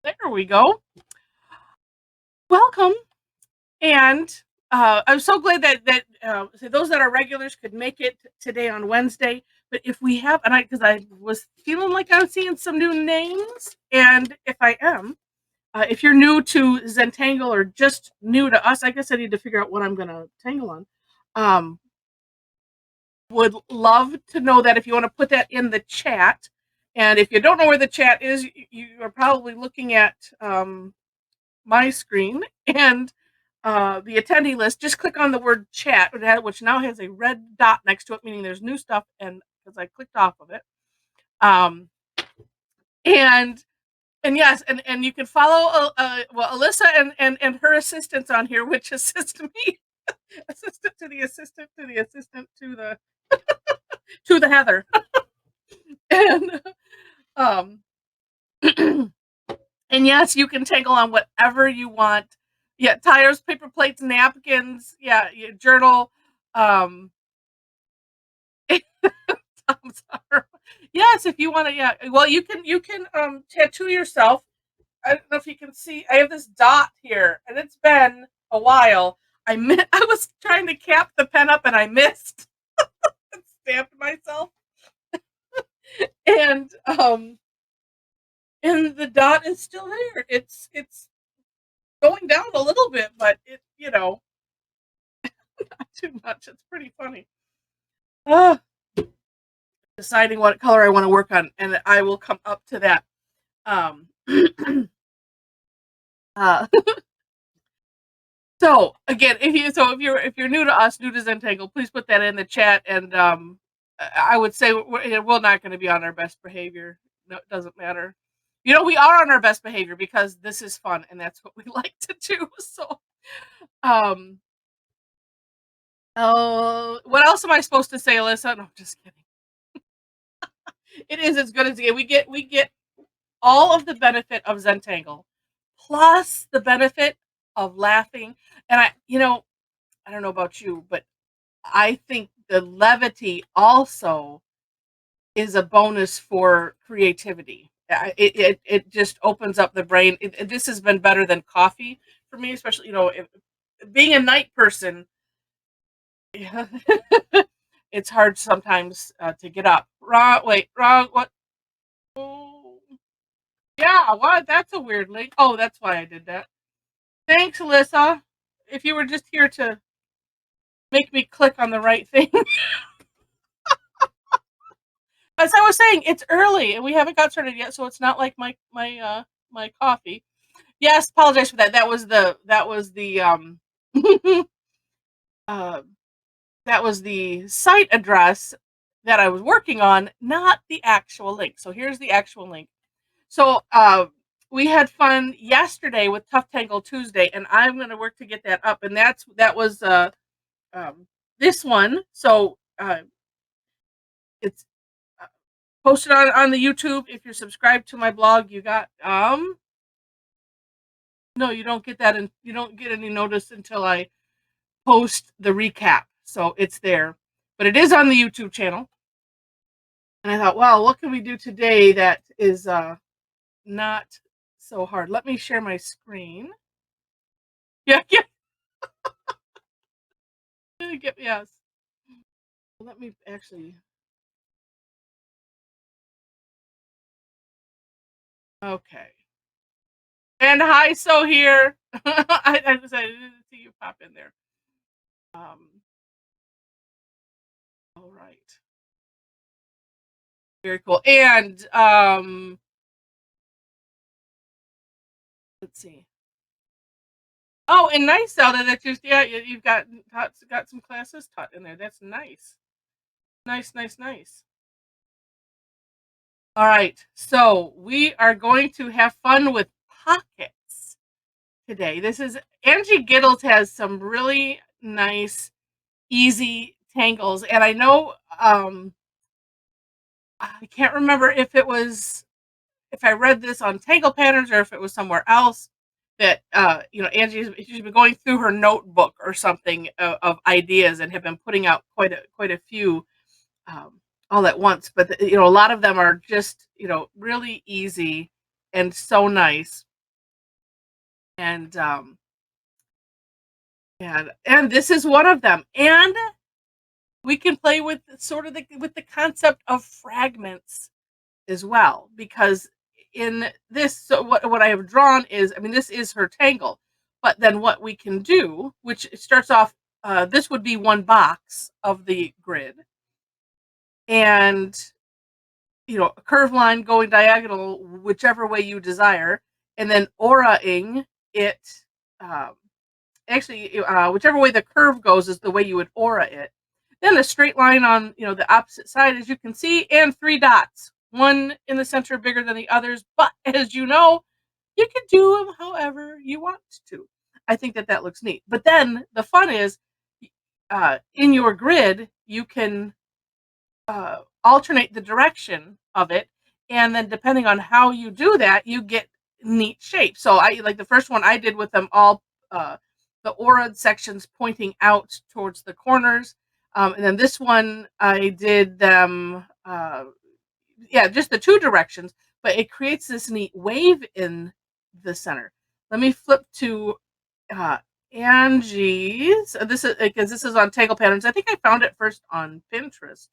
There we go. Welcome. And I'm so glad that so those that are regulars could make it today on Wednesday. But if we have, and because I was feeling like I'm seeing some new names, and if I am, if you're new to Zentangle or just new to us, I guess I need to figure out what I'm going to tangle on. Would love to know that if you want to put that in the chat. And if you don't know where the chat is, you are probably looking at my screen and the attendee list. Just click on the word chat, which now has a red dot next to it, meaning there's new stuff, and because I clicked off of it. And yes, and you can follow Alyssa and her assistants on here, which assist me, assistant to the assistant to the assistant to the to the Heather. And and yes, you can tangle on whatever you want. Yeah, tires, paper plates, napkins. Yeah, journal. Yes, if you want to. Yeah, well, you can tattoo yourself. I don't know if you can see. I have this dot here, and it's been a while. I was trying to cap the pen up, and I missed. And stamped myself. And the dot is still there. It's going down a little bit, but it not too much. It's pretty funny. Deciding what color I want to work on, and I will come up to that. So again, if you're new to us, new to Zentangle, please put that in the chat. And I would say we're not going to be on our best behavior. No, it doesn't matter. We are on our best behavior because this is fun and that's what we like to do. So, what else am I supposed to say, Alyssa? No, I'm just kidding. It is as good as it gets. We get all of the benefit of Zentangle, plus the benefit of laughing. And I don't know about you, but I think the levity also is a bonus for creativity. It just opens up the brain. This has been better than coffee for me, especially being a night person. It's hard sometimes to get up. Wrong. What? Oh, yeah. What? That's a weird link. Oh, that's why I did that. Thanks, Alyssa. If you were just here to make me click on the right thing. As I was saying, it's early and we haven't got started yet, so it's not like my coffee. Yes, apologize for that. That was the that was the site address that I was working on, not the actual link. So here's the actual link. So we had fun yesterday with Tough Tangle Tuesday, and I'm going to work to get that up. And that was this one. So it's posted on the YouTube. If you're subscribed to my blog, you got no, you don't get that, and you don't get any notice until I post the recap. So it's there, but it is on the YouTube channel. And I thought, wow, what can we do today that is not so hard? Let me share my screen. Yeah. Yes. Let me actually. Okay. And hi, so here. I didn't see you pop in there. All right. Very cool. And let's see. Oh, and nice, Zelda, that you've got some classes taught in there. That's nice. Nice. All right. So we are going to have fun with pockets today. This is Angie Gittles has some really nice, easy tangles. And I know I can't remember if I read this on Tangle Patterns or if it was somewhere else that she's been going through her notebook or something of ideas and have been putting out quite a few all at once. But a lot of them are just really easy and so nice. And and this is one of them. And we can play with sort of with the concept of fragments as well, because in this, so what I have drawn is, I mean, this is her tangle, but then what we can do, which starts off, this would be one box of the grid, and a curved line going diagonal whichever way you desire, and then auraing it. Um, Actually, whichever way the curve goes is the way you would aura it. Then a straight line on the opposite side, as you can see, and 3 dots. One in the center bigger than the others, but as you know, you can do them however you want to. I think that looks neat. But then the fun is, in your grid, you can alternate the direction of it, and then depending on how you do that, you get neat shapes. So I like the first one I did with them all, the aura sections pointing out towards the corners, and then this one I did them, yeah, just the 2 directions, but it creates this neat wave in the center. Let me flip to uh, Angie's. This is because this is on Tangle Patterns. I think I found it first on Pinterest,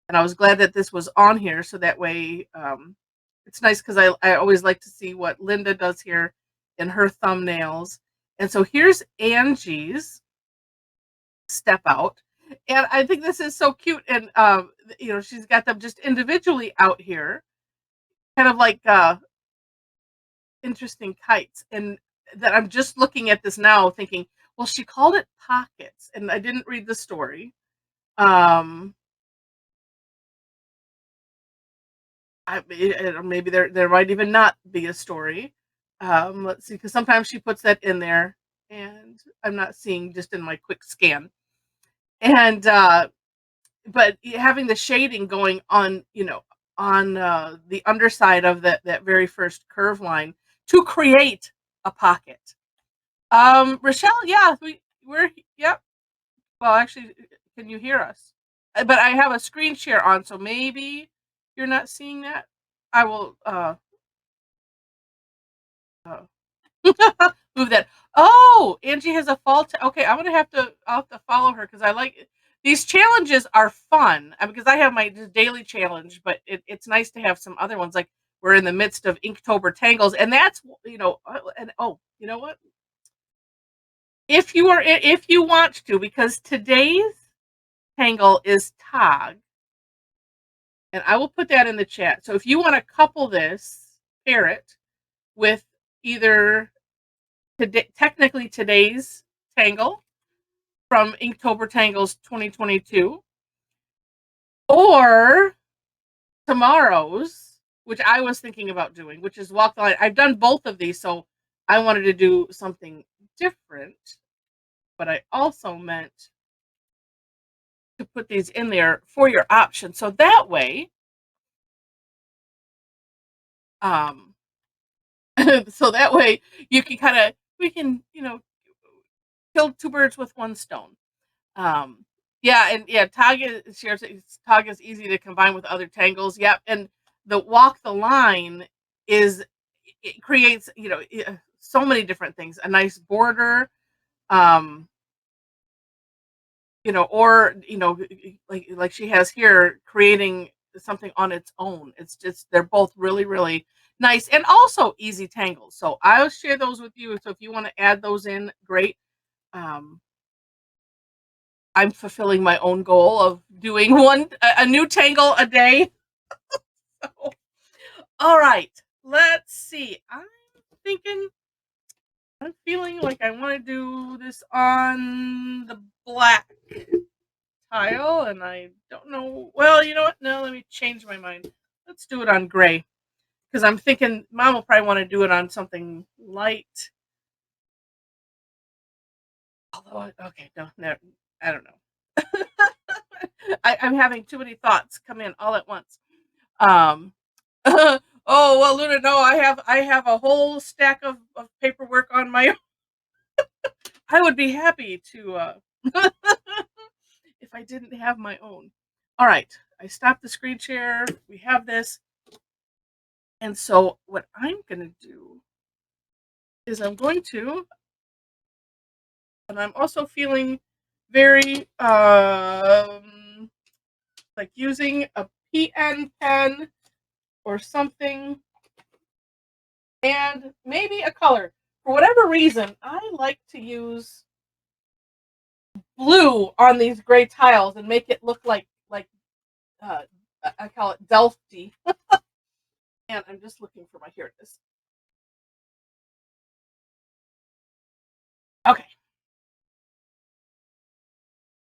and I was glad that this was on here, so that way, it's nice because I always like to see what Linda does here in her thumbnails. And so here's Angie's step out, and I think this is so cute. And she's got them just individually out here, kind of like interesting kites. And that I'm just looking at this now, thinking, well, she called it pockets, and I didn't read the story. Um, Maybe there might even not be a story. Let's see, because sometimes she puts that in there, and I'm not seeing just in my quick scan. And but having the shading going on, on the underside of that very first curve line to create a pocket. Rochelle, yeah, we're yep. Well, actually, can you hear us? But I have a screen share on, so maybe you're not seeing that. I will uh move that. Oh, Angie has a fall. Okay, I'll have to follow her because I like these challenges are fun, because I have my daily challenge, but it's nice to have some other ones. Like we're in the midst of Inktober Tangles, and that's and oh, you know what? If you want to, because today's tangle is tag, and I will put that in the chat. So if you want to couple this, pair it with either technically today's tangle from Inktober Tangles 2022, or tomorrow's, which I was thinking about doing, which is walk the line. I've done both of these, so I wanted to do something different, but I also meant to put these in there for your option, so that way, um, so that way you can we can kill 2 birds with 1 stone. Um, yeah, and yeah, Tag is easy to combine with other tangles. Yep, and the walk the line is it creates so many different things. A nice border, um, or like she has here, creating something on its own. It's just they're both really really nice and also easy tangles. So I'll share those with you. So if you want to add those in, great. Um, I'm fulfilling my own goal of doing a new tangle a day. So, all right, let's see. I'm feeling like I want to do this on the black tile, and I don't know. Well, you know what? No, let me change my mind. Let's do it on gray, because I'm thinking Mom will probably want to do it on something light. Although, okay, no, I don't know. I'm having too many thoughts come in all at once. Um, oh well, Luna, no, I have a whole stack of paperwork on my own. I would be happy to if I didn't have my own. All right, I stopped the screen share. We have this, and so what I'm gonna do is I'm going to, and I'm also feeling very like using a PN pen or something, and maybe a color. For whatever reason, I like to use blue on these gray tiles and make it look like uh, I call it Delphi. And I'm just looking for my, here it is. Okay.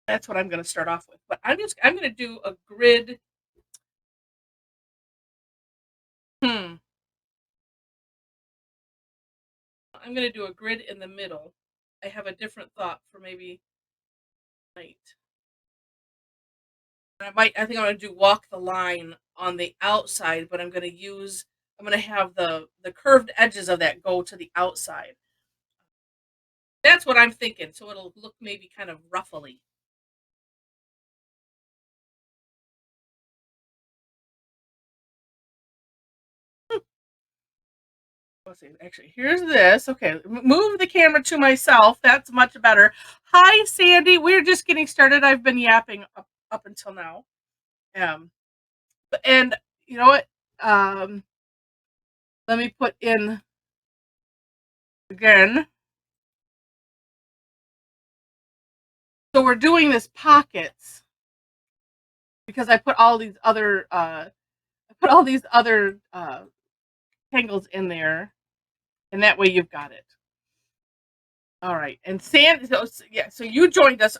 That's what I'm going to start off with. But I'm going to do a grid. I'm going to do a grid in the middle. I have a different thought for maybe night. I think I'm going to do walk the line on the outside, but I'm going to have the curved edges of that go to the outside. That's what I'm thinking. So it'll look maybe kind of ruffly. Let's see. Actually, here's this. Okay, move the camera to myself. That's much better. Hi, Sandy. We're just getting started. I've been yapping up until now. And you know what? Let me put in again. So we're doing this pockets because I put all these other tangles in there, and that way you've got it. All right, and Sandy. So you joined us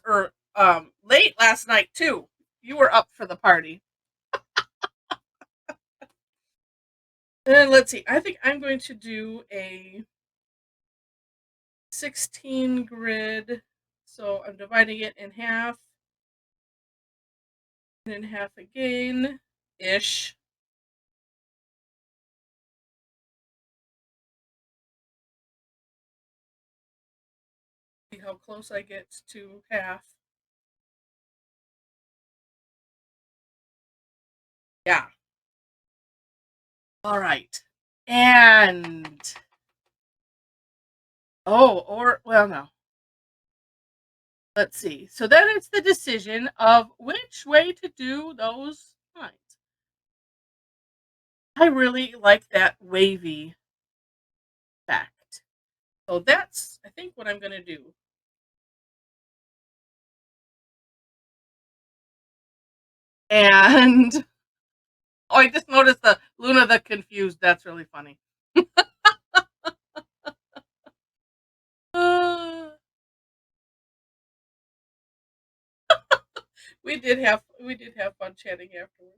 late last night too. You were up for the party. And let's see. I think I'm going to do a 16 grid. So I'm dividing it in half and in half again ish. See how close I get to half. Yeah. All right. And no. Let's see. So then it's the decision of which way to do those lines. I really like that wavy effect. So that's, I think, what I'm going to do. And oh, I just noticed the Luna the Confused. That's really funny. We did have fun chatting afterwards.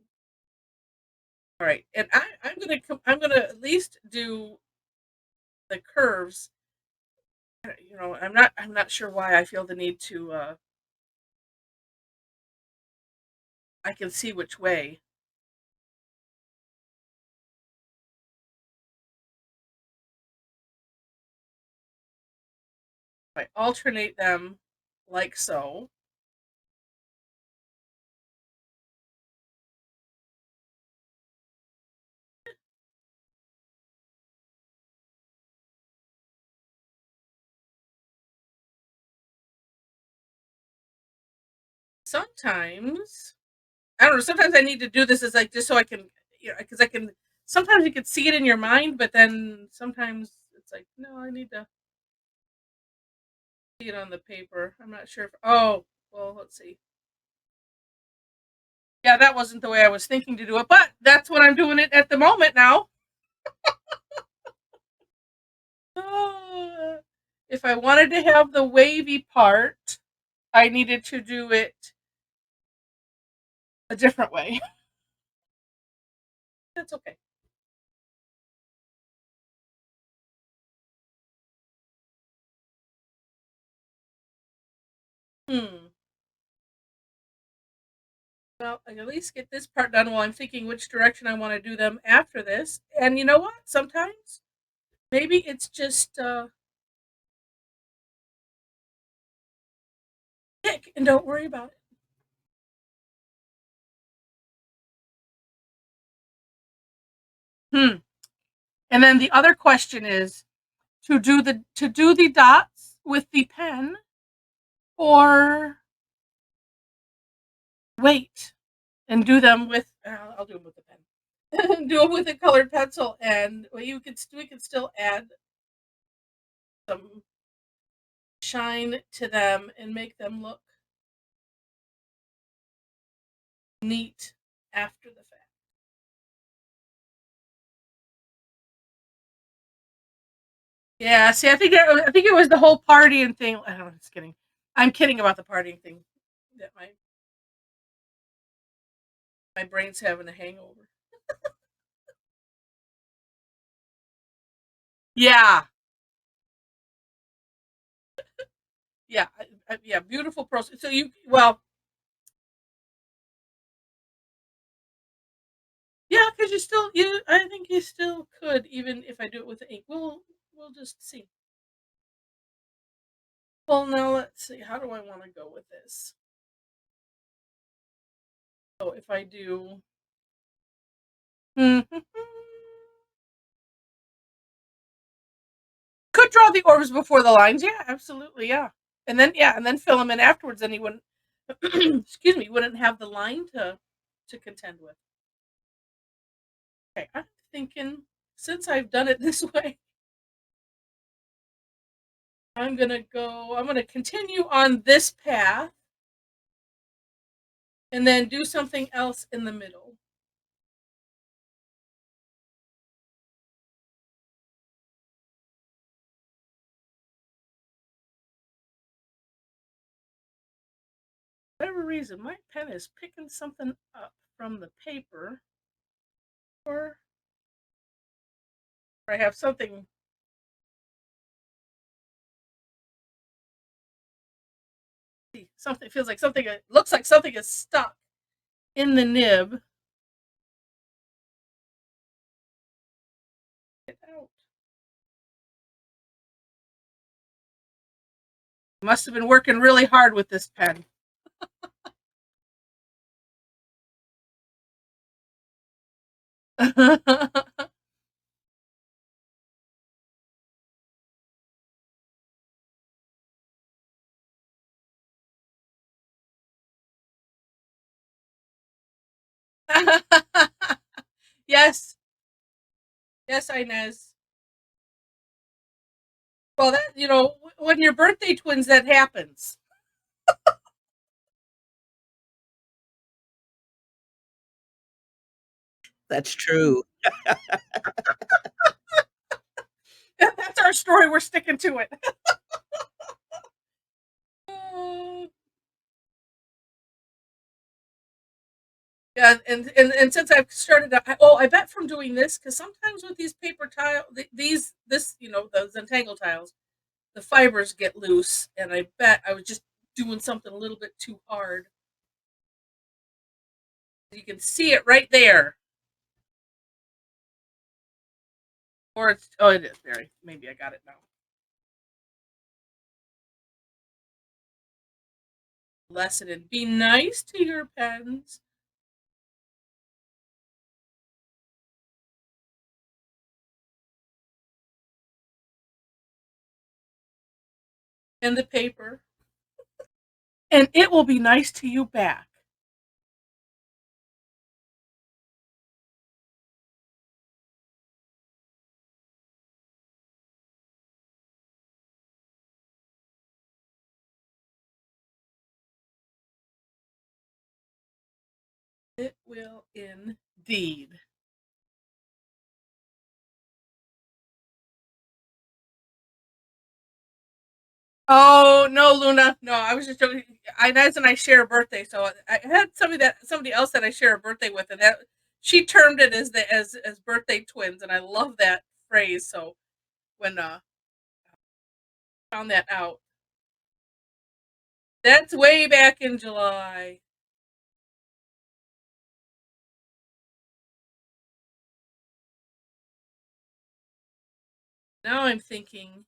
All right, and I'm gonna at least do the curves. You know, I'm not sure why I feel the need to. I can see which way. I alternate them like so. Sometimes I don't know. Sometimes I need to do this as like just so I can, you know, because I can. Sometimes you can see it in your mind, but then sometimes it's like, no, I need to see it on the paper. I'm not sure. Oh, well, let's see. Yeah, that wasn't the way I was thinking to do it, but that's what I'm doing it at the moment now. If I wanted to have the wavy part, I needed to do it a different way. That's okay. Well, I can at least get this part done while I'm thinking which direction I want to do them after this. And you know what? Sometimes maybe it's just pick and don't worry about it. And then the other question is, to do the dots with the pen, or wait and do them with I'll do them with the pen. Do them with a colored pencil, and we can still add some shine to them and make them look neat after the fact. Yeah, see, I think it was the whole partying thing. I'm just kidding. I'm kidding about the partying thing. That my brain's having a hangover. Yeah, yeah, yeah. Beautiful process. So yeah, because I think you still could, even if I do it with the ink. We'll just see. Well, now let's see. How do I want to go with this? So if I do, could draw the orbs before the lines. Yeah, absolutely. And then fill them in afterwards. Then you wouldn't, excuse me, wouldn't have the line to contend with. Okay, I'm thinking, since I've done it this way, I'm gonna continue on this path and then do something else in the middle. For whatever reason, my pen is picking something up from the paper, or I have something. Something feels like something. It looks like something is stuck in the nib. Get out. Must have been working really hard with this pen. Yes, yes, Inez. Well, that when you're birthday twins, that happens. That's true. That's our story. We're sticking to it. Yeah, and since I've started, I bet from doing this, because sometimes with these paper tile, the Zentangle tiles, the fibers get loose, and I bet I was just doing something a little bit too hard. You can see it right there, or it is there. Maybe I got it now. Lesson and be nice to your pens. And the paper, and it will be nice to you back. It will indeed. Oh no, Luna. No, I was just joking. Inez and I share a birthday, so I had somebody else that I share a birthday with, and that she termed it as birthday twins, and I love that phrase. So when found that out, that's way back in July. Now I'm thinking,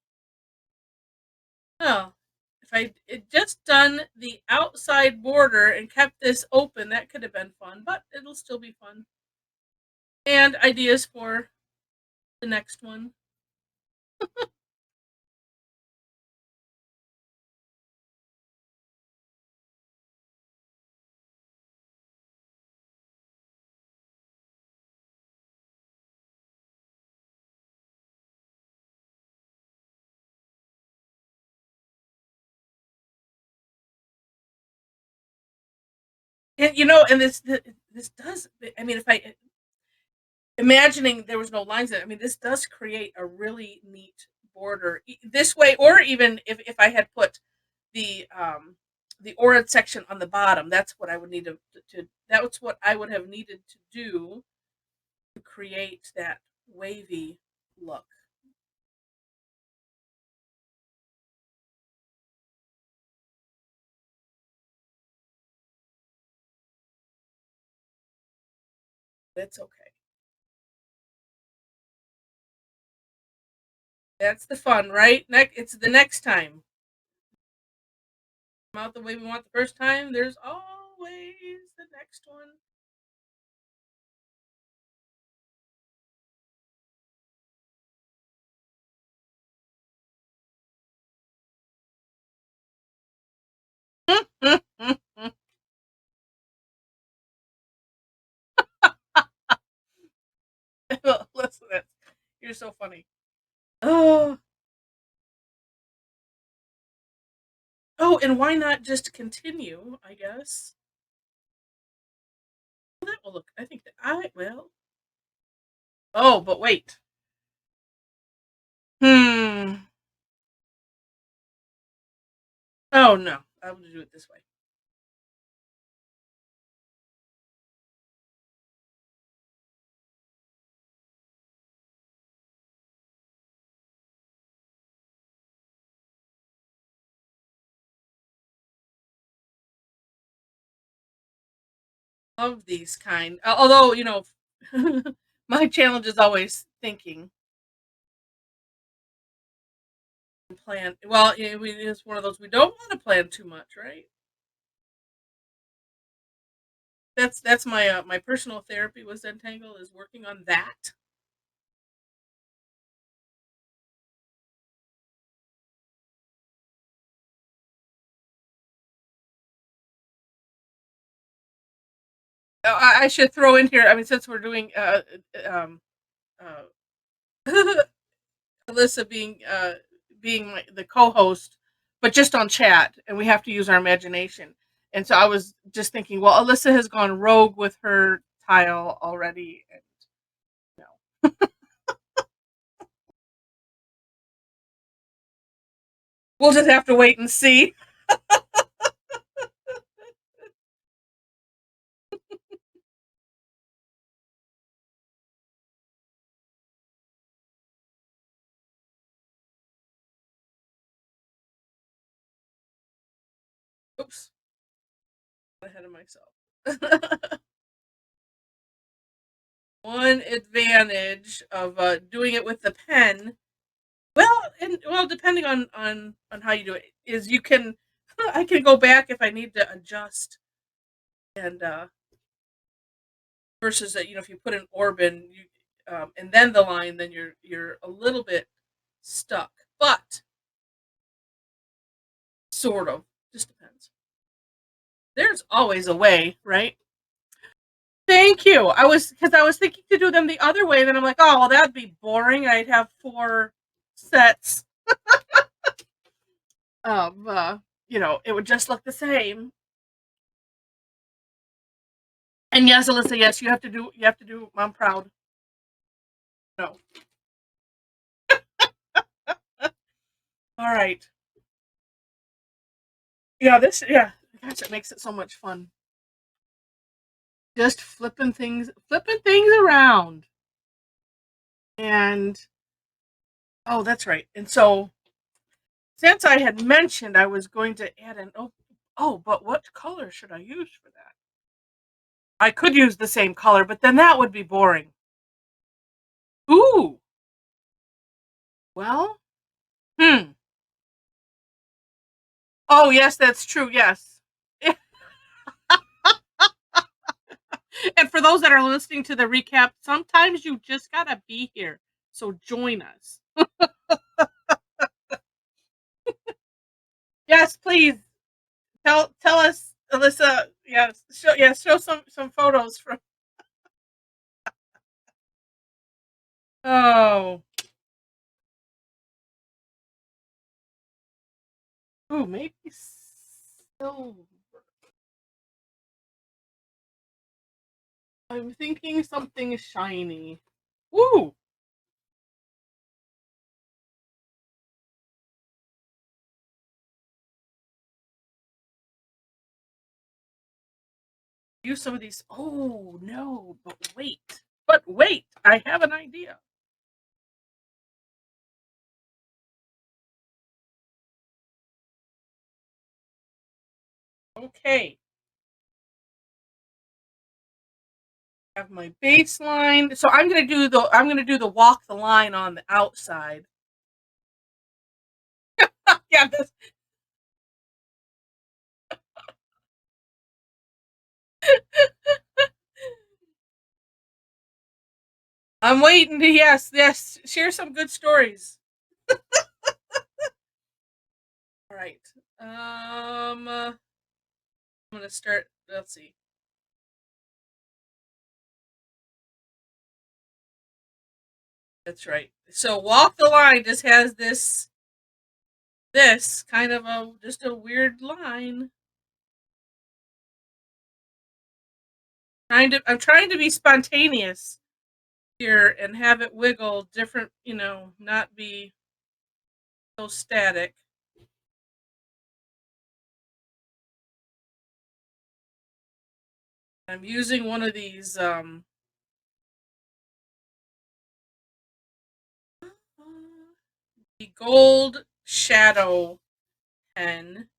oh, if I had just done the outside border and kept this open, that could have been fun, but it'll still be fun. And ideas for the next one. And and this does. I mean, if I imagining there was no lines in it, I mean, this does create a really neat border this way, or even if I had put the orange section on the bottom, that's what I would need to that's what I would have needed to do to create that wavy look. That's okay. That's the fun, right? It's the next time. Come out the way we want the first time. There's always the next one. Listen, you're so funny. Oh, oh, and why not just continue? I guess. Well, that will look. I think that I will. Oh, but wait. Hmm. Oh no, I will do it this way. Love these kind. Although my challenge is always thinking and plan. Well, it's one of those we don't want to plan too much, right? That's my personal therapy with Zentangle is working on that. I should throw in here. I mean, since we're doing uh, Alyssa being the co-host, but just on chat, and we have to use our imagination. And so I was just thinking, well, Alyssa has gone rogue with her tile already, and we'll just have to wait and see. Oops, ahead of myself. One advantage of doing it with the pen, depending on how you do it, is you can I can go back if I need to adjust, and versus that if you put an orb in and then the line, then you're a little bit stuck, but sort of just depends. There's always a way, right? Thank you. I was thinking to do them the other way, then I'm like, oh well, that'd be boring. I'd have 4 sets of it would just look the same. And yes, Alyssa, yes, you have to do Mom proud. No. All right. Yeah, gosh, it makes it so much fun. Just flipping things around. And oh, that's right. And so since I had mentioned I was going to add an but what color should I use for that? I could use the same color, but then that would be boring. Ooh. Well, hmm. Oh, yes, that's true. Yes. And for those that are listening to the recap, sometimes you just gotta be here. So join us. Yes, please tell us, Alyssa. Show some photos from. Oh, maybe silver. I'm thinking something shiny. Woo! Use some of these. Oh no! But wait! But wait! I have an idea. Okay. I have my baseline. So I'm gonna do the walk the line on the outside. Yeah, I'm waiting to yes, share some good stories. All right. I'm gonna start. Let's see. That's right. So walk the line just has this kind of a just a weird line. I'm trying to be spontaneous here and have it wiggle different, not be so static. I'm using one of these the gold shadow pen.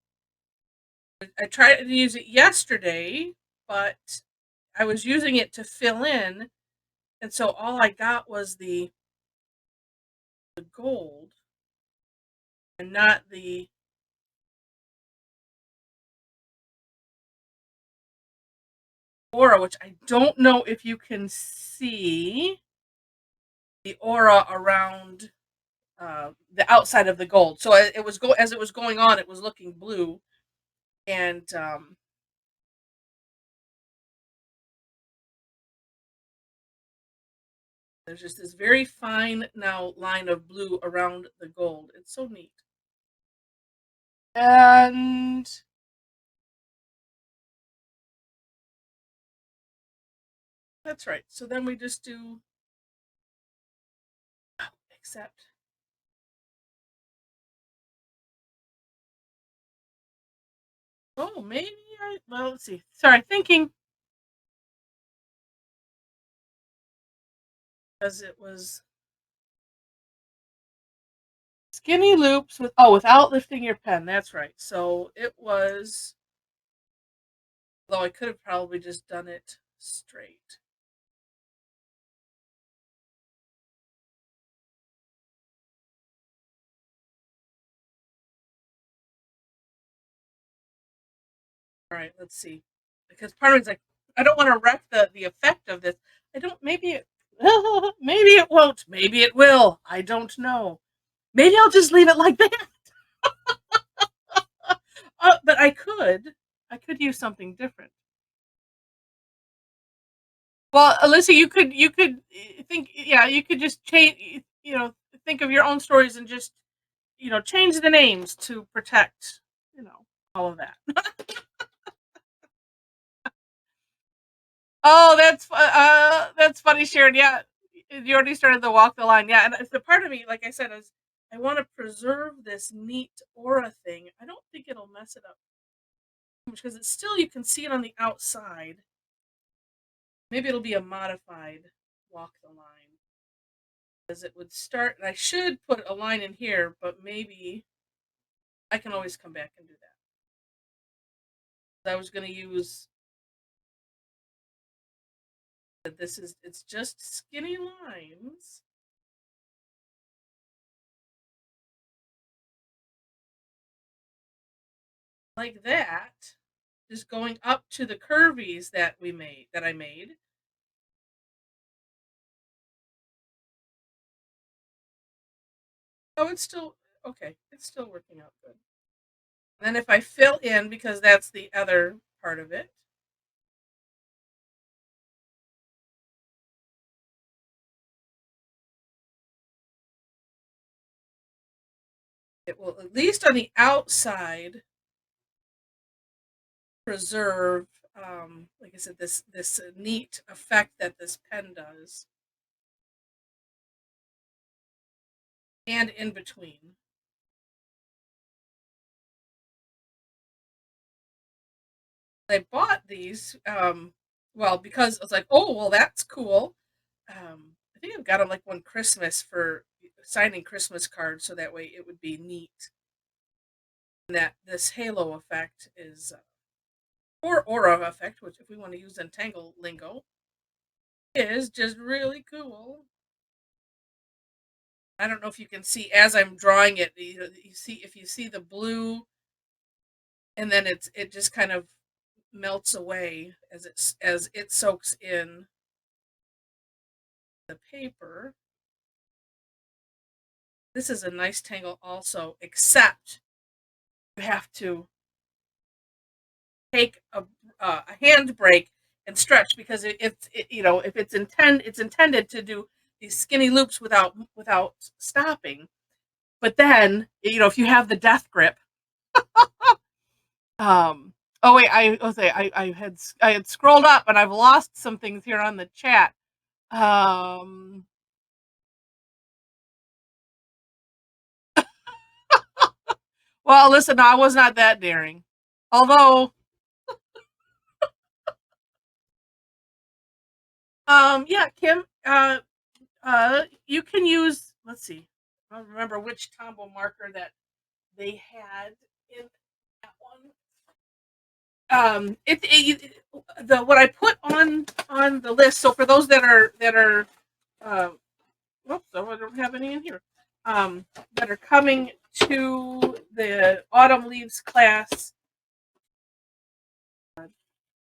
I tried to use it yesterday, but I was using it to fill in, and so all I got was the gold and not the aura, which I don't know if you can see the aura around the outside of the gold. So as it was going on, it was looking blue, and there's just this very fine now line of blue around the gold. It's so neat. And that's right. So then we just do accept. Oh, maybe well, let's see. Sorry, thinking because it was skinny loops without lifting your pen. That's right. So it was, though I could have probably just done it straight. All right, let's see. Because part of it's like I don't want to wreck the effect of this. I don't. Maybe it. Maybe it won't. Maybe it will. I don't know. Maybe I'll just leave it like that. But I could. I could use something different. Well, Alyssa, you could think. Yeah, you could just change. Think of your own stories and just change the names to protect. All of that. Oh, that's funny, Sharon. Yeah, you already started the walk the line. Yeah, and it's the part of me, like I said, is I want to preserve this neat aura thing. I don't think it'll mess it up because it's still you can see it on the outside. Maybe it'll be a modified walk the line because it would start. And I should put a line in here, but maybe I can always come back and do that. I was going to use it's just skinny lines like that, just going up to the curvies that I made. Oh, it's still okay. It's still working out good. And then if I fill in, because that's the other part of it, it will, at least on the outside, preserve, like I said, this neat effect that this pen does, and in between. I bought these, well, because I was like, oh, well, that's cool. I think I've got them like one Christmas for signing Christmas cards, so that way it would be neat. And that this halo effect is, or aura effect, which if we want to use Entangle lingo, is just really cool. I don't know if you can see as I'm drawing it. You see if you see the blue, and then it just kind of melts away as it soaks in the paper. This is a nice tangle also, except you have to take a hand break and stretch, because you know, if it's intended to do these skinny loops without stopping. But then, you know, if you have the death grip, oh wait, I had scrolled up and I've lost some things here on the chat. Well, listen, I was not that daring. Although, yeah, Kim, you can use, let's see, I don't remember which Tombow marker that they had in that one. The what I put on the list. So for those that are, oops, I don't have any in here. That are coming to the autumn leaves class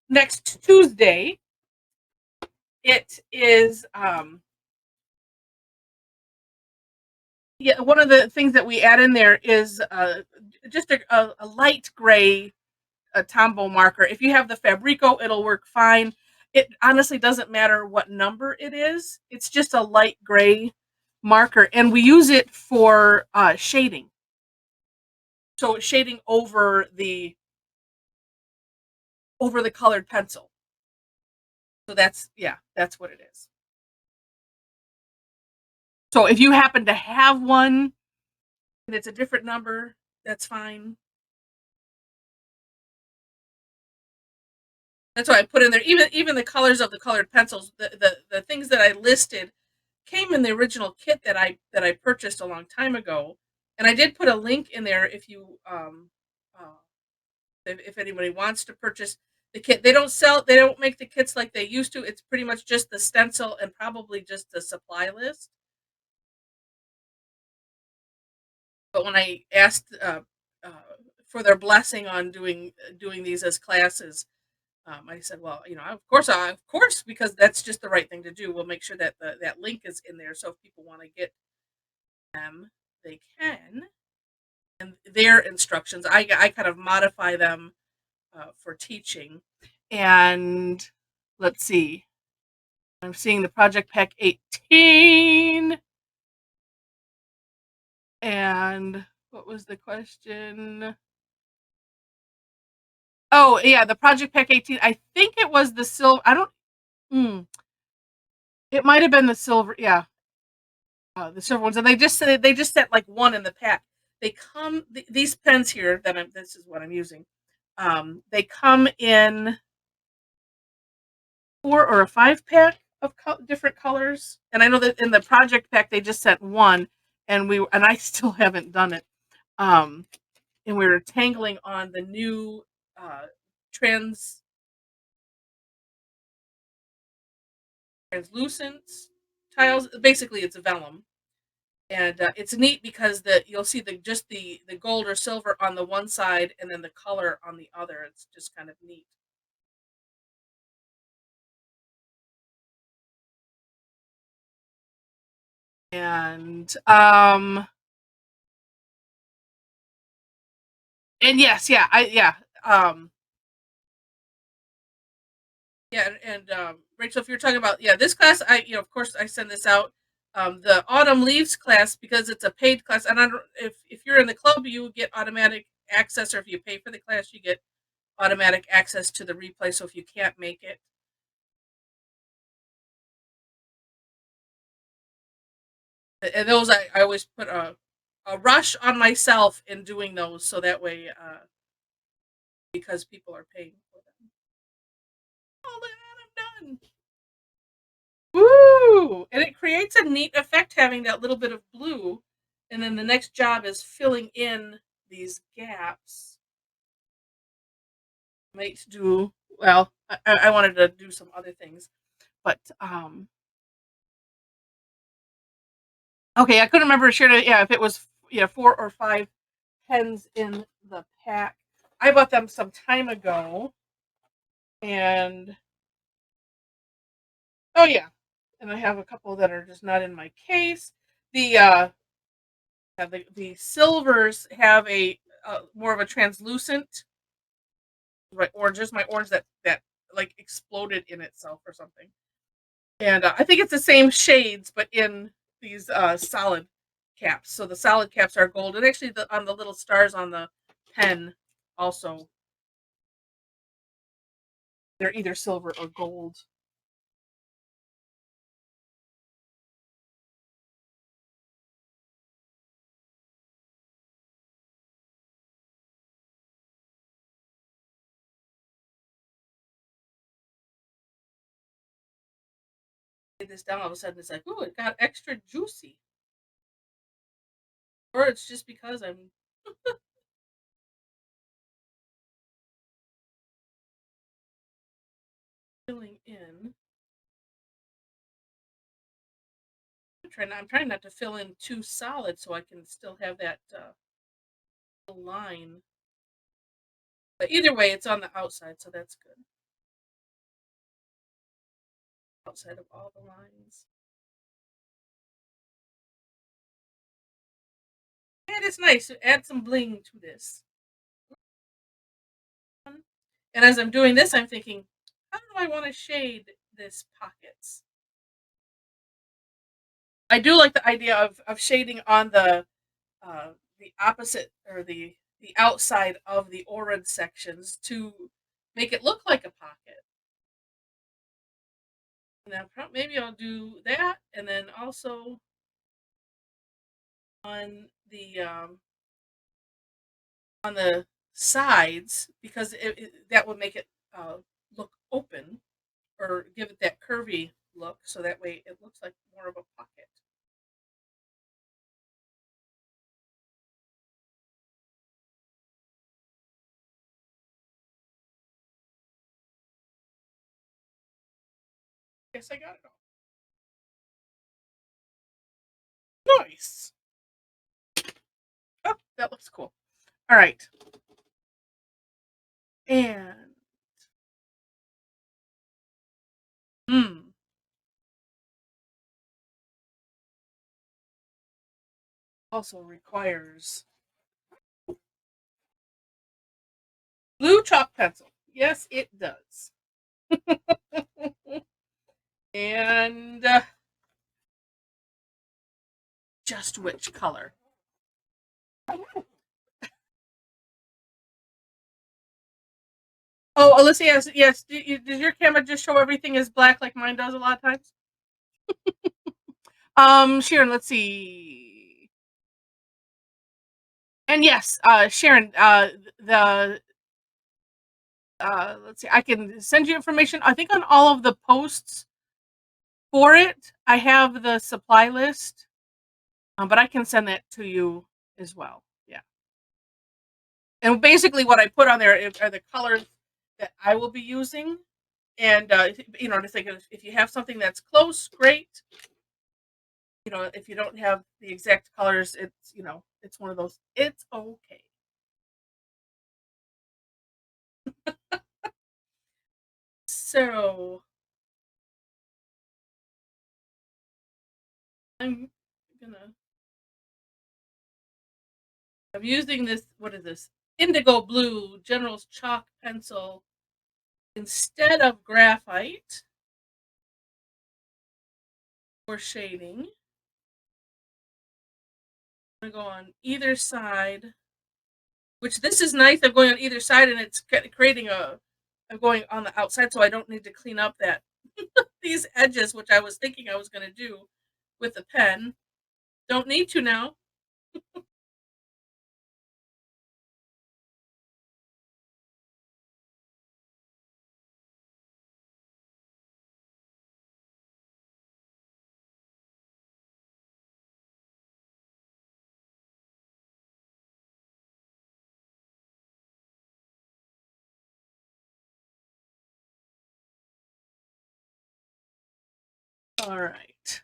next Tuesday. It is, yeah, one of the things that we add in there is just a light gray Tombow marker. If you have the Fabrico, it'll work fine. It honestly doesn't matter what number it is. It's just a light gray marker, and we use it for shading. So it's shading over the colored pencil. So that's, yeah, that's what it is. So if you happen to have one and it's a different number, that's fine. That's why I put in there even the colors of the colored pencils. The things that I listed came in the original kit that I purchased a long time ago, and I did put a link in there if you if anybody wants to purchase the kit. They don't make the kits like they used to. It's pretty much just the stencil and probably just the supply list. But when I asked for their blessing on doing these as classes, I said, well, you know, of course, because that's just the right thing to do. We'll make sure that that link is in there, so if people want to get them, they can. And their instructions, I kind of modify them for teaching. And let's see, I'm seeing the Project Pack 18. And what was the question? Oh, yeah, the Project Pack 18. I think it was the silver. I don't. It might have been the silver. Yeah, the silver ones. And they just sent like one in the pack. They come, these pens here that this is what I'm using. They come in 4 or a 5 pack of different colors. And I know that in the Project Pack they just sent one, and I still haven't done it. And we were tangling on the new translucent tiles. Basically, it's a vellum, and it's neat because you'll see the gold or silver on the one side, and then the color on the other. It's just kind of neat. And yes, yeah, yeah, and Rachel, if you're talking about, yeah, this class, of course I send this out. The autumn leaves class, because it's a paid class, and I don't, if you're in the club, you get automatic access, or if you pay for the class, you get automatic access to the replay, so if you can't make it. And those I always put a rush on myself in doing those, so that way, because people are paying for them. All that, I'm done. Woo! And it creates a neat effect having that little bit of blue, and then the next job is filling in these gaps. Might do well. I wanted to do some other things, but okay, I couldn't remember sure to, yeah, if it was 4 or 5 pens in the pack. I bought them some time ago, and oh yeah, and I have a couple that are just not in my case. The the silvers have a more of a translucent, right, oranges. My orange that like exploded in itself or something, and I think it's the same shades, but in these solid caps. So the solid caps are gold, and actually on the little stars on the pen also, they're either silver or gold. This down, all of a sudden it's like, oh, it got extra juicy, or it's just because I'm filling in. I'm trying not to fill in too solid so I can still have that line. But either way, it's on the outside, so that's good. Outside of all the lines. And it's nice to add some bling to this. And as I'm doing this, I'm thinking, how do I want to shade this pockets? I do like the idea of shading on the opposite, or the outside of the orange sections to make it look like a pocket. Now maybe I'll do that, and then also on the sides, because that would make it look open, or give it that curvy look, so that way it looks like more of a pocket. Guess I got it all. Nice. Oh, that looks cool. All right. And hmm, also requires blue chalk pencil. Yes, it does. And just which color? Oh, Alyssa, yes. Does your camera just show everything as black like mine does a lot of times? Sharon, let's see. And yes, Sharon, the let's see, I can send you information. I think on all of the posts for it, I have the supply list, but I can send that to you as well. Yeah. And basically, what I put on there are the colors that I will be using. And to think if you have something that's close, great. If you don't have the exact colors, it's one of those. It's okay. So I'm gonna. I'm using this. What is this? Indigo blue General's chalk pencil instead of graphite for shading. I'm gonna go on either side which this is nice. I'm going on either side, and it's creating a. I'm going on the outside, so I don't need to clean up that these edges, which I was thinking I was going to do with a pen. Don't need to now. All right.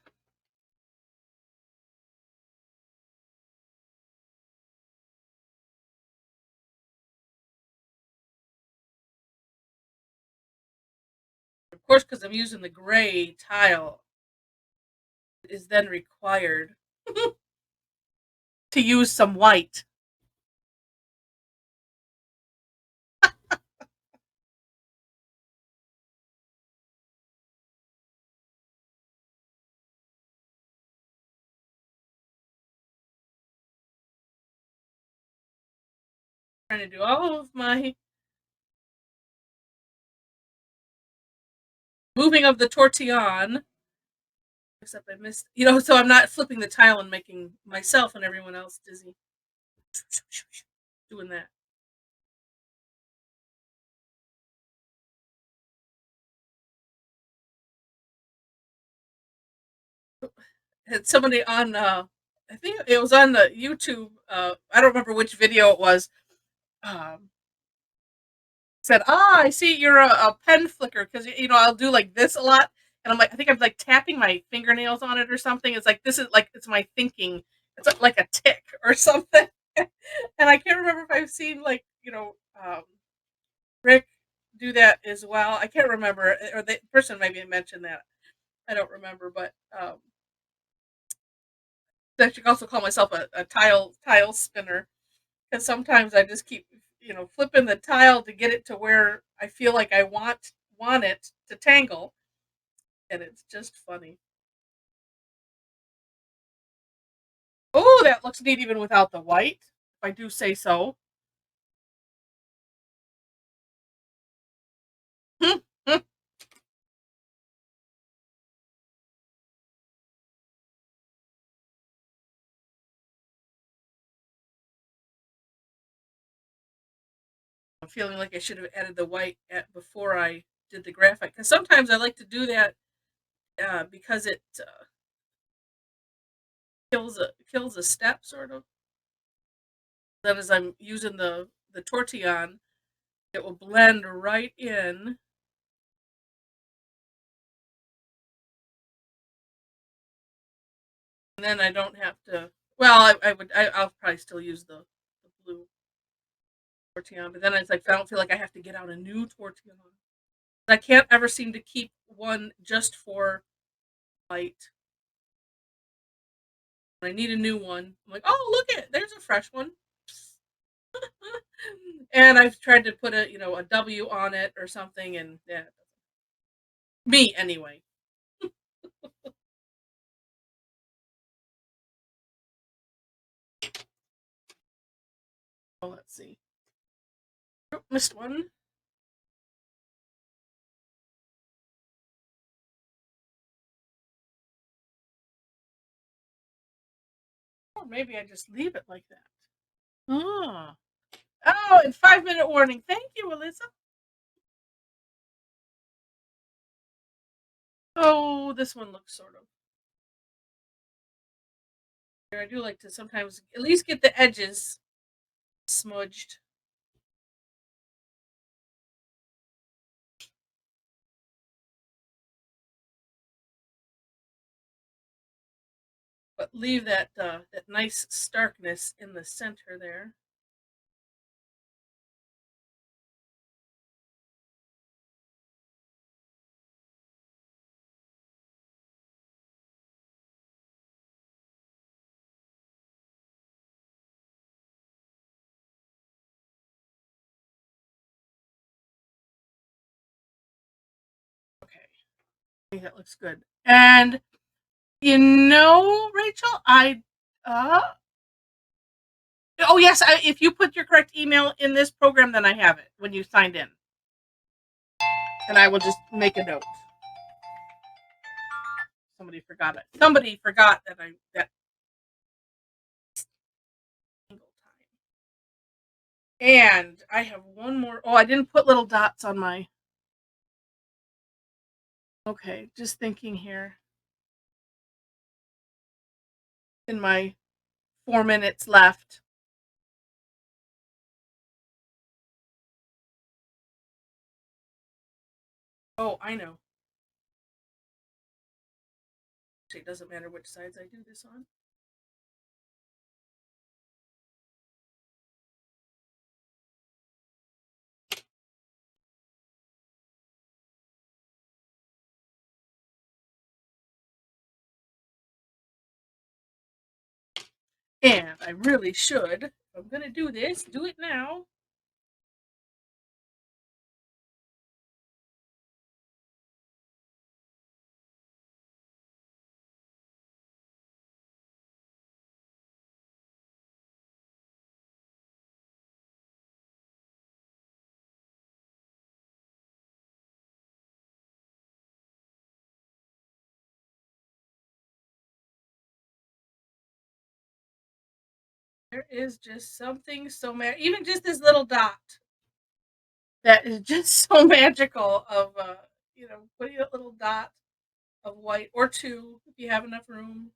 Of course, because I'm using the gray tile, it is then required to use some white. Trying to do all of my moving of the tortillon. Except I missed, so I'm not flipping the tile and making myself and everyone else dizzy. Doing that. Had somebody on, I think it was on the YouTube, I don't remember which video it was, um, said, I see you're a pen flicker, because, I'll do like this a lot. And I'm like, I think I'm like tapping my fingernails on it or something. It's like, this is like, it's my thinking. It's like a tick or something. And I can't remember if I've seen like, Rick do that as well. I can't remember, or the person maybe mentioned that. I don't remember, but I should also call myself a tile spinner, because sometimes I just keep flipping the tile to get it to where I feel like I want it to tangle, and it's just funny. Oh, that looks neat even without the white, if I do say so. I'm feeling like I should have added the white before I did the graphite, because sometimes I like to do that, because it kills a step, sort of. Then as I'm using the tortillon, it will blend right in. And then I don't have to. Well, I'll probably still use the blue tortillon, but then it's like I don't feel like I have to get out a new tortillon. I can't ever seem to keep one just for white. When I need a new one, I'm like, oh, look there's a fresh one. And I've tried to put a W on it or something, and yeah, me anyway. Oh, let's see. Oh, missed one. Or maybe I just leave it like that. Oh. Oh, and 5-minute warning. Thank you, Alyssa. Oh, this one looks sort of. I do like to sometimes at least get the edges smudged. But leave that nice starkness in the center there. Okay. I think that looks good. And Rachel, uh Oh yes, if you put your correct email in this program, then I have it when you signed in. And I will just make a note. Somebody forgot it. Somebody forgot that And I have one more. Oh, I didn't put little dots on my. Okay, just thinking here. In my 4 minutes left. Oh, I know. It doesn't matter which sides I do this on. And I really should. If I'm going to do this, do it now. There is just something so even just this little dot that is just so magical of putting a little dot of white or two if you have enough room.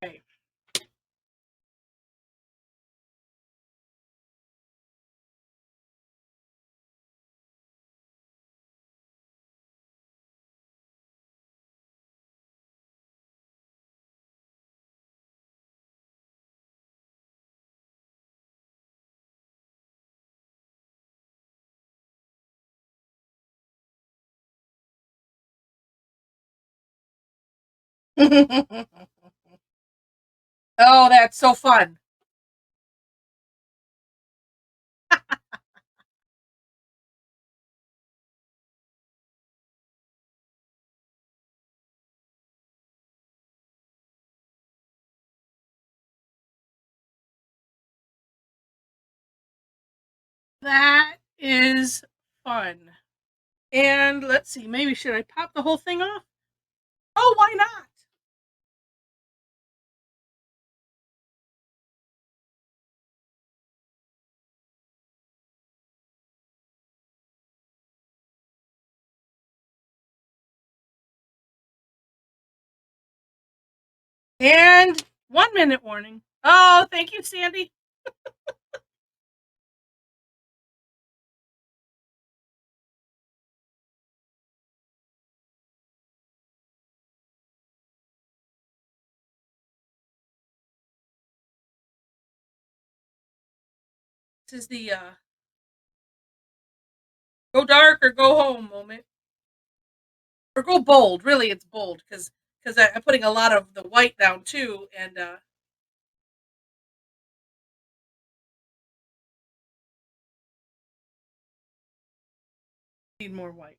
Okay. Oh, that's so fun. That is fun. And let's see, maybe should I pop the whole thing off? Oh, why not? And 1 minute warning. Oh, thank you, Sandy. This is the go dark or go home moment. Or go bold. Really, it's bold because I'm putting a lot of the white down too, and need more white.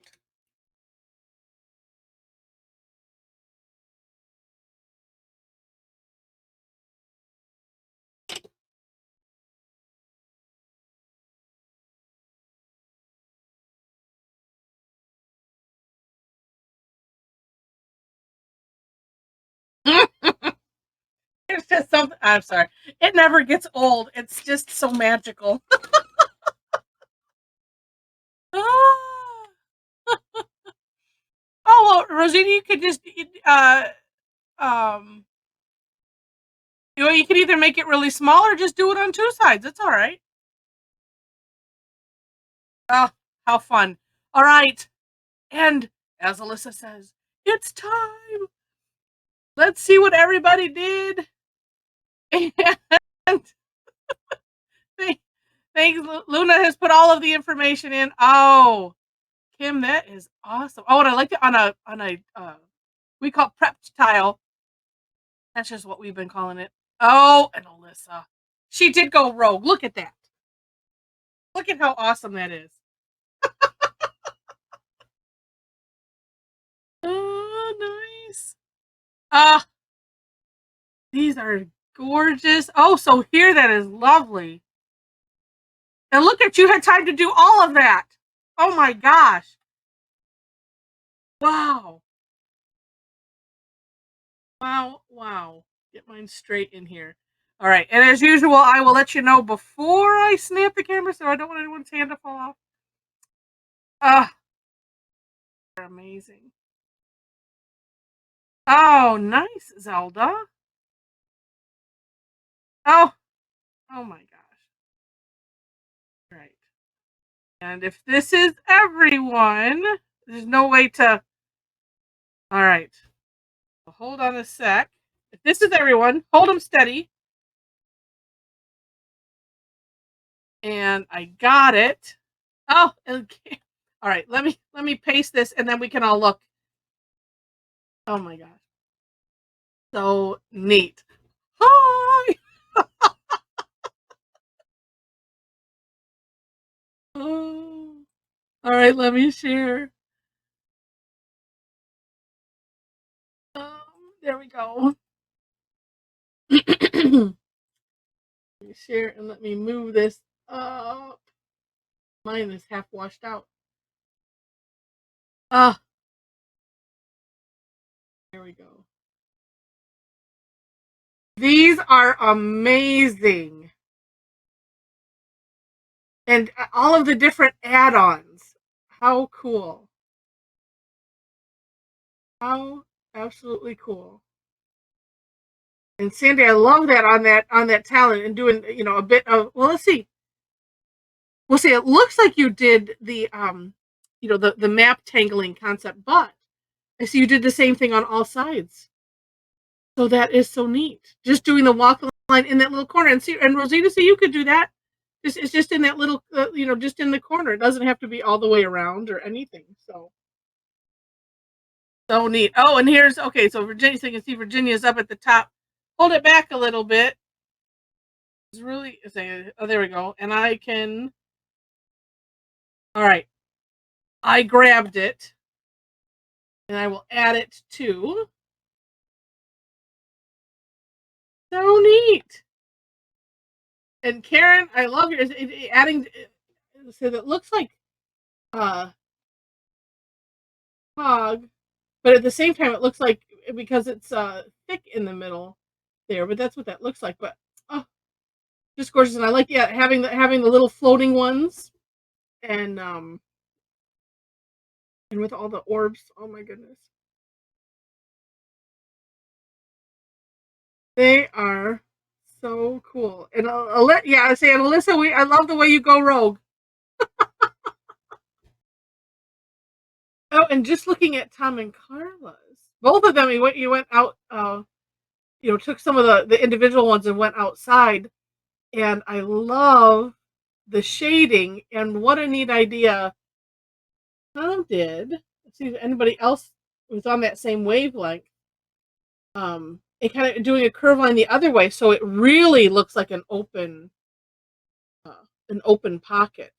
It's just something. I'm sorry. It never gets old. It's just so magical. Ah. Oh well, Rosita, you could just um you could either make it really small or just do it on two sides. It's all right. Oh, how fun. All right. And as Alyssa says, it's time. Let's see what everybody did. And thanks, Luna has put all of the information in. Oh, Kim, that is awesome. Oh, and I liked it on a we call prepped tile. That's just what we've been calling it. Oh, and Alyssa. She did go rogue. Look at that. Look at how awesome that is. Oh, nice. Ah, these are gorgeous. Oh, so here, that is lovely. And look at you, had time to do all of that. Oh my gosh. Wow. Wow, wow. Get mine straight in here. All right, and as usual, I will let you know before I snap the camera, so I don't want anyone's hand to fall off. Ah, they're amazing. Oh, nice, Zelda. Oh, oh my gosh. Right. And if this is everyone, there's no way to. All right. Hold on a sec. If this is everyone, hold them steady. And I got it. Oh, okay. All right. Let me paste this, and then we can all look. Oh my gosh. So neat. Hi. Oh. All right. Let me share. There we go. Let me share and let me move this up. Mine is half washed out. Ah. There we go. These are amazing. And all of the different add-ons. How cool. How absolutely cool. And Sandy, I love that on that talent and doing, a bit of, well, let's see. We'll see, it looks like you did the the map tangling concept, but I see you did the same thing on all sides. So that is so neat. Just doing the walk line in that little corner, and Rosita, so you could do that. It's just in that little, just in the corner. It doesn't have to be all the way around or anything. So neat. Oh, and here's, okay, so Virginia, so you can see Virginia's up at the top. Hold it back a little bit. It's really, oh, there we go. And I can, all right. I grabbed it, and I will add it to. So neat. And Karen, I love your adding, so that looks like hog, but at the same time it looks like, because it's thick in the middle there, but that's what that looks like. But oh, just gorgeous. And I like, yeah, having the little floating ones, and with all the orbs. Oh my goodness. They are so cool. And yeah, I say, and Alyssa, I love the way you go rogue. Oh, and just looking at Tom and Carla's, both of them, you went out, took some of the individual ones and went outside, and I love the shading, and what a neat idea Tom did. Let's see if anybody else was on that same wavelength. It kind of doing a curve line the other way, so it really looks like an open pocket.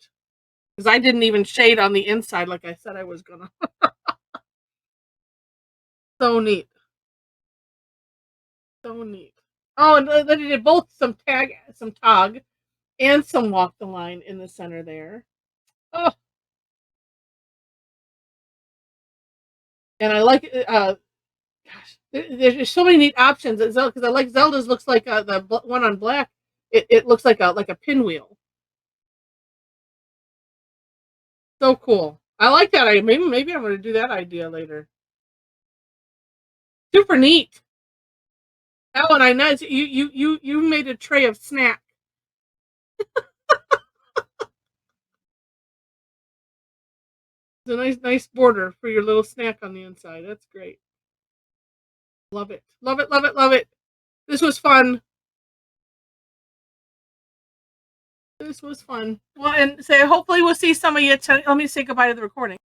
Because I didn't even shade on the inside like I said I was gonna. So neat. So neat. Oh, and then he did both some tog, and some walk the line in the center there. Oh, and I like, gosh, there's so many neat options at Zelda, because I like Zelda's. Looks like the one on black. It looks like a pinwheel. So cool. I like that idea. Maybe I'm going to do that idea later. Super neat. Oh, and I know you made a tray of snack. It's a nice border for your little snack on the inside. That's great. Love it. Love it, love it, love it. This was fun. This was fun. Well, and hopefully we'll see some of you. Let me say goodbye to the recording.